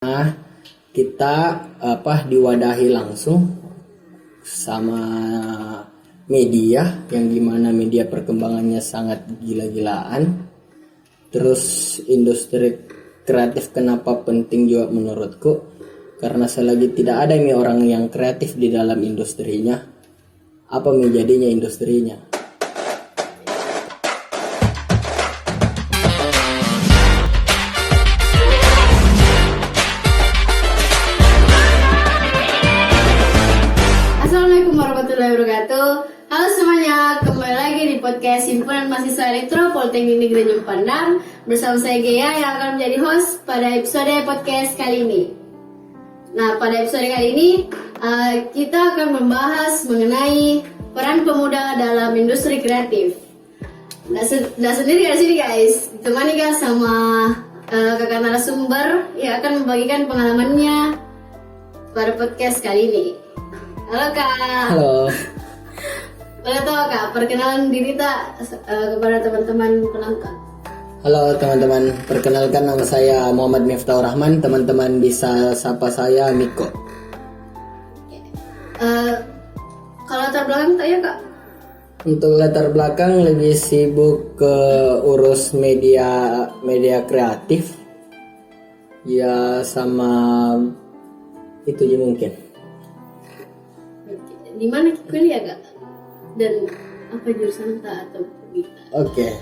Nah, kita diwadahi langsung sama media yang dimana media perkembangannya sangat gila-gilaan. Terus industri kreatif kenapa penting juga menurutku? Karena selagi tidak ada nih orang yang kreatif di dalam industrinya, apa menjadinya industrinya? Assalamualaikum warahmatullahi wabarakatuh. Halo semuanya, kembali lagi di podcast Himpunan Mahasiswa Elektro Politeknik Negeri Tanjung Pandan. Bersama saya Gea yang akan menjadi host pada episode podcast kali ini. Nah, pada episode kali ini kita akan membahas mengenai peran pemuda dalam industri kreatif. Nah sendiri di sini guys, ditemani guys sama kakak narasumber yang akan membagikan pengalamannya pada podcast kali ini. Halo Kak. Halo. Boleh tahu Kak, perkenalan diri tak kepada teman-teman penonton? Halo teman-teman, perkenalkan nama saya Muhammad Miftahur Rahman. Teman-teman bisa sapa saya Miko. Kalau latar belakang tak ya Kak? Untuk latar belakang lebih sibuk ke urus media kreatif. Ya sama itu aja mungkin. Di mana kuliah Kak? Dan apa jurusan tak atau kita? Oke.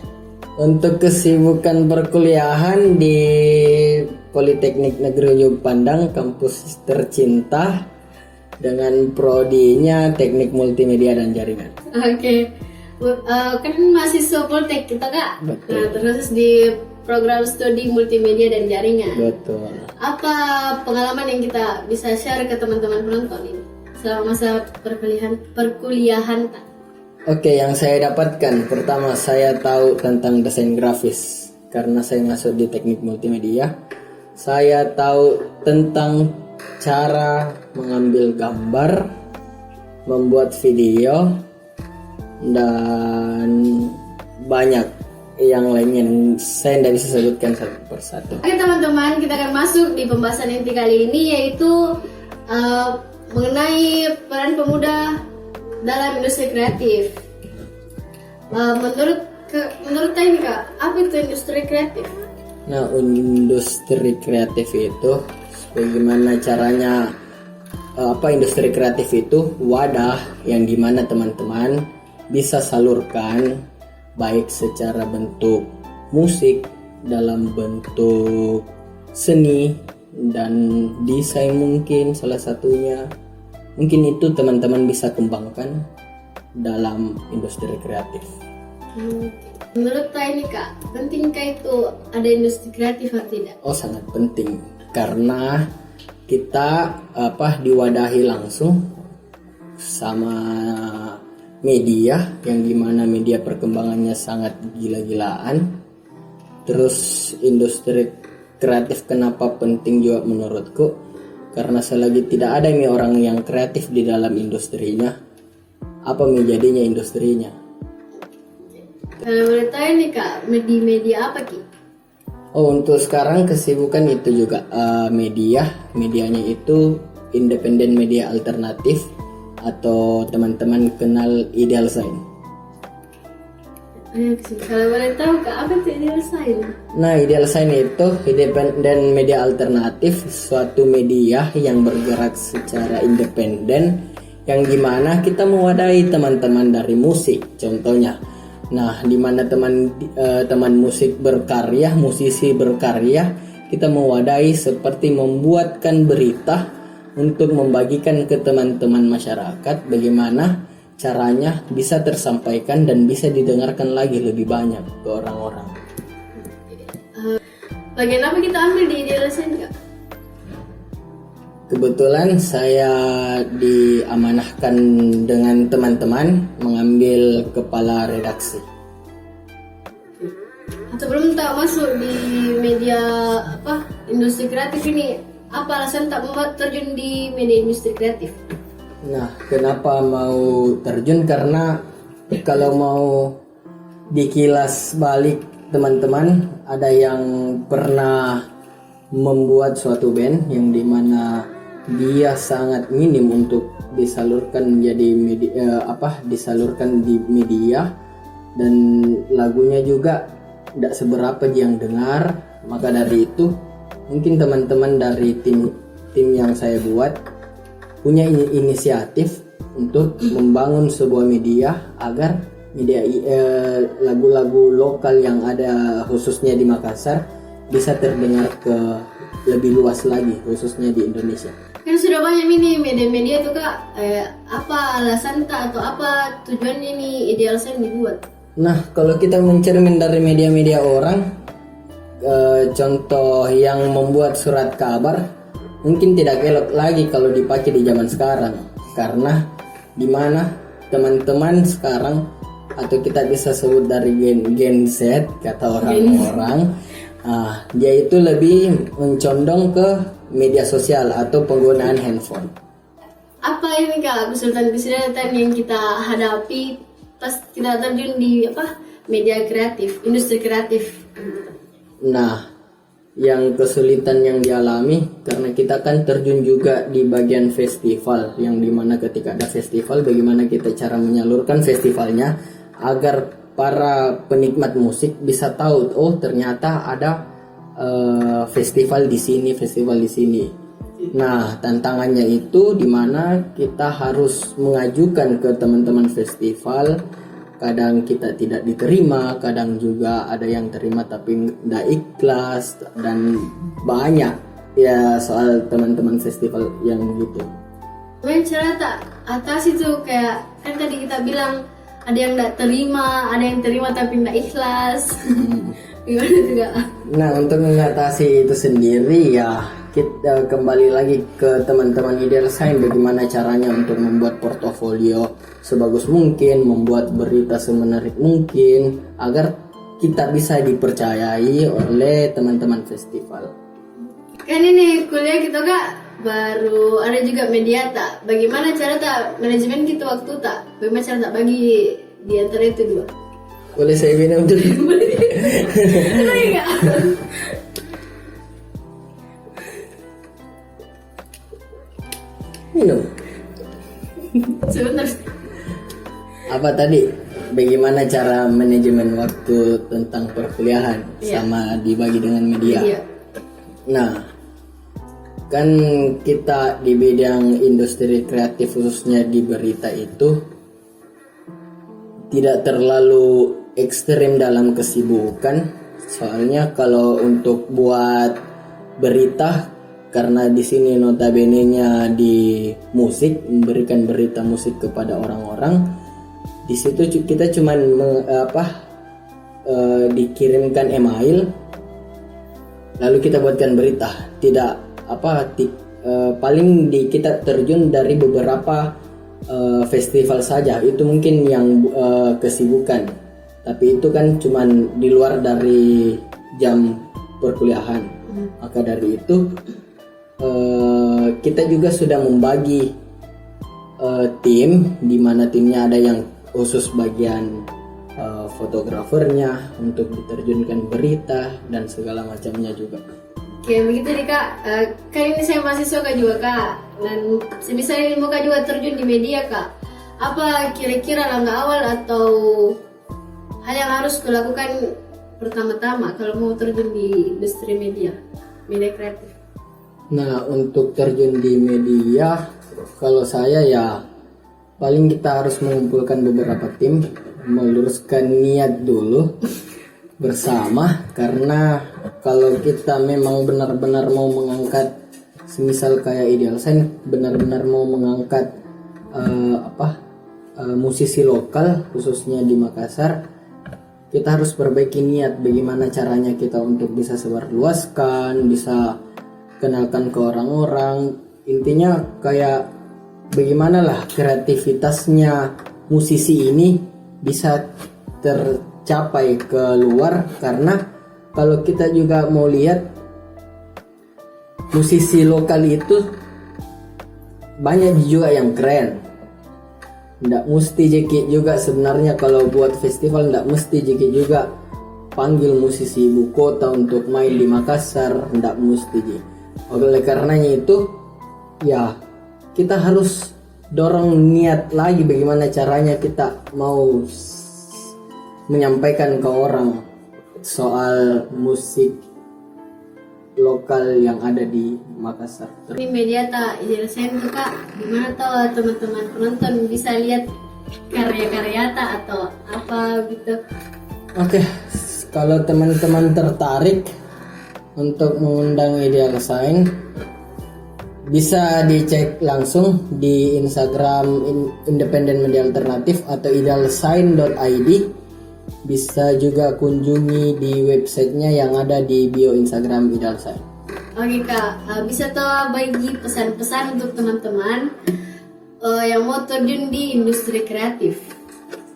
Untuk kesibukan perkuliahan di Politeknik Negeri Tanjung Pandan, kampus tercinta, dengan prodinya Teknik Multimedia dan Jaringan. Oke. Kan mahasiswa Poltek kita Kak. Betul. Nah, terus di program studi multimedia dan jaringan. Betul. Apa pengalaman yang kita bisa share ke teman-teman penonton ini selama masa perkuliahan Kak? Oke, yang saya dapatkan pertama saya tahu tentang desain grafis karena saya masuk di Teknik Multimedia. Saya tahu tentang cara mengambil gambar, membuat video, dan banyak yang lainnya yang saya tidak bisa sebutkan satu persatu. Oke teman-teman, kita akan masuk di pembahasan inti kali ini, yaitu mengenai peran pemuda dalam industri kreatif. Menurut ini Kak, apa itu industri kreatif? Nah, industri kreatif itu bagaimana caranya? Industri kreatif itu wadah yang dimana teman-teman bisa salurkan baik secara bentuk musik, dalam bentuk seni dan desain mungkin salah satunya. Mungkin itu teman-teman bisa kembangkan dalam industri kreatif. Menurut ini Kak, pentingkah itu ada industri kreatif atau tidak? Oh, sangat penting karena kita diwadahi langsung sama media yang dimana media perkembangannya sangat gila-gilaan. Terus industri kreatif kenapa penting juga menurutku? Karena selagi tidak ada nih orang yang kreatif di dalam industrinya, apa menjadinya industrinya? Kalau boleh tahu nih Kak, media apa Ki? Oh, untuk sekarang kesibukan itu juga medianya itu independen media alternatif atau teman-teman kenal Ideal Sign. Kalau boleh tahu Kak, apa itu Ideal Sign? Nah, Ideal Sign itu independen media alternatif, suatu media yang bergerak secara independen yang dimana kita mewadahi teman-teman dari musik contohnya. Nah, dimana teman musik berkarya, musisi berkarya, kita mewadahi seperti membuatkan berita untuk membagikan ke teman-teman masyarakat bagaimana caranya bisa tersampaikan dan bisa didengarkan lagi lebih banyak ke orang-orang. Bagian apa kita ambil di Ideal Sign Kak? Kebetulan saya diamanahkan dengan teman-teman mengambil kepala redaksi. Sebelum tak masuk di media industri kreatif ini, apa alasan tak mau terjun di media industri kreatif? Nah, kenapa mau terjun? Karena kalau mau dikilas balik teman-teman, ada yang pernah membuat suatu band yang dimana dia sangat minim untuk disalurkan menjadi disalurkan di media, dan lagunya juga tidak seberapa yang dengar. Maka dari itu mungkin teman-teman dari tim yang saya buat punya inisiatif untuk membangun sebuah media agar media lagu-lagu lokal yang ada khususnya di Makassar bisa terdengar ke lebih luas lagi, khususnya di Indonesia. Kan sudah banyak ini media-media tuh Kak, apa alasan tak atau apa tujuannya nih Ideal Sign dibuat? Nah, kalau kita mencermin dari media-media orang, contoh yang membuat surat kabar mungkin tidak elok lagi kalau dipakai di zaman sekarang, karena dimana teman-teman sekarang, atau kita bisa sebut dari gen Z kata orang-orang, dia itu lebih mencondong ke media sosial atau penggunaan handphone. Apa ini Kak kesulitan-kesulitan yang kita hadapi pas kita terjun di media kreatif, industri kreatif? Nah, yang kesulitan yang dialami karena kita kan terjun juga di bagian festival, yang dimana ketika ada festival bagaimana kita cara menyalurkan festivalnya agar para penikmat musik bisa tahu, oh ternyata ada festival di sini. Nah, tantangannya itu dimana kita harus mengajukan ke teman-teman festival. Kadang kita tidak diterima, kadang juga ada yang terima tapi tidak ikhlas, dan banyak ya soal teman-teman festival yang begitu. Cara tak atas itu kayak kan tadi kita bilang ada yang tidak terima, ada yang terima tapi tidak ikhlas. Gimana juga? Nah, untuk mengatasi itu sendiri ya kita kembali lagi ke teman-teman Ideal Sign, bagaimana caranya untuk membuat portofolio sebagus mungkin, membuat berita semenarik mungkin agar kita bisa dipercayai oleh teman-teman festival. Kan ini kuliah kita Kak baru ada juga media tak. Bagaimana cara tak manajemen kita waktu tak? Bagaimana cara tak bagi di antara itu dua? Boleh saya minum dulu? Boleh nggak? Minum. Sebentar. Apa tadi? Bagaimana cara manajemen waktu tentang perkuliahan sama dibagi dengan media? Iya. Nah, kan kita di bidang industri kreatif khususnya di berita itu tidak terlalu ekstrim dalam kesibukan. Soalnya kalau untuk buat berita, karena di sini notabene-nya di musik, memberikan berita musik kepada orang-orang, di situ kita cuman dikirimkan email lalu kita buatkan berita. Tidak paling kita terjun dari beberapa festival saja, itu mungkin yang kesibukan. Tapi itu kan cuman di luar dari jam perkuliahan. Maka dari itu kita juga sudah membagi tim, di mana timnya ada yang khusus bagian fotografernya untuk diterjunkan berita dan segala macamnya juga. Oke, begitu nih Kak. Kali ini saya mahasiswa Kak juga Kak, dan misalnya mau Kak juga terjun di media Kak, apa kira-kira langkah awal atau hal yang harus dilakukan pertama-tama kalau mau terjun di industri media kreatif? Nah, untuk terjun di media, kalau saya ya paling kita harus mengumpulkan beberapa tim, meluruskan niat dulu bersama, karena kalau kita memang benar-benar mau mengangkat, semisal kayak Ideal Sign benar-benar mau mengangkat musisi lokal khususnya di Makassar, kita harus perbaiki niat bagaimana caranya kita untuk bisa sebarluaskan, bisa kenalkan ke orang-orang. Intinya kayak bagaimana lah kreativitasnya musisi ini bisa tercapai ke luar, karena kalau kita juga mau lihat musisi lokal itu banyak juga yang keren. Nggak mesti JK juga sebenarnya, kalau buat festival nggak mesti JK juga panggil musisi ibu kota untuk main di Makassar, ndak mesti Ji. Oleh karenanya itu ya kita harus dorong niat lagi bagaimana caranya kita mau menyampaikan ke orang soal musik lokal yang ada di Makassar. Ini media tak jelasin tuh Kak, gimana tuh teman-teman penonton bisa lihat karya-karya tak atau apa gitu. Oke, kalau teman-teman tertarik untuk mengundang Ideal Sign, bisa dicek langsung di Instagram Independent Media Alternatif atau idealsign.id. Bisa juga kunjungi di websitenya yang ada di bio Instagram Ideal Sign. Oke Kak, bisa tuh bagi pesan-pesan untuk teman-teman yang mau terjun di industri kreatif.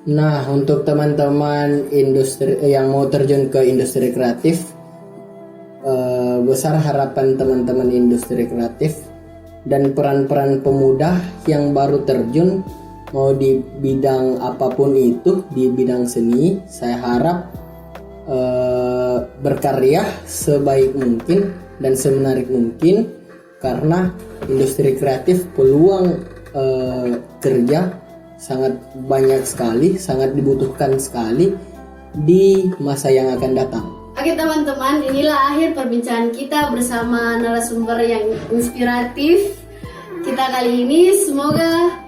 Nah, untuk teman-teman industri yang mau terjun ke industri kreatif, besar harapan teman-teman industri kreatif dan peran-peran pemuda yang baru terjun mau di bidang apapun itu, di bidang seni, saya harap berkarya sebaik mungkin dan semenarik mungkin, karena industri kreatif peluang kerja sangat banyak sekali, sangat dibutuhkan sekali di masa yang akan datang. Oke teman-teman, inilah akhir perbincangan kita bersama narasumber yang inspiratif kita kali ini. Semoga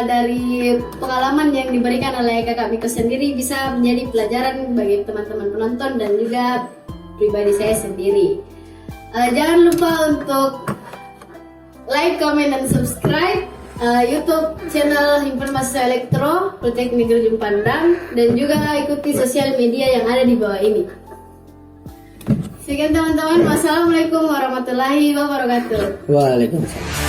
dari pengalaman yang diberikan oleh Kakak Miko sendiri bisa menjadi pelajaran bagi teman-teman penonton dan juga pribadi saya sendiri. Jangan lupa untuk like, comment, dan subscribe YouTube channel Himpunan Mahasiswa Elektro Politeknik Negeri Ujung Pandang, dan juga ikuti sosial media yang ada di bawah ini. Sekian teman-teman, wassalamualaikum warahmatullahi wabarakatuh. Waalaikumsalam.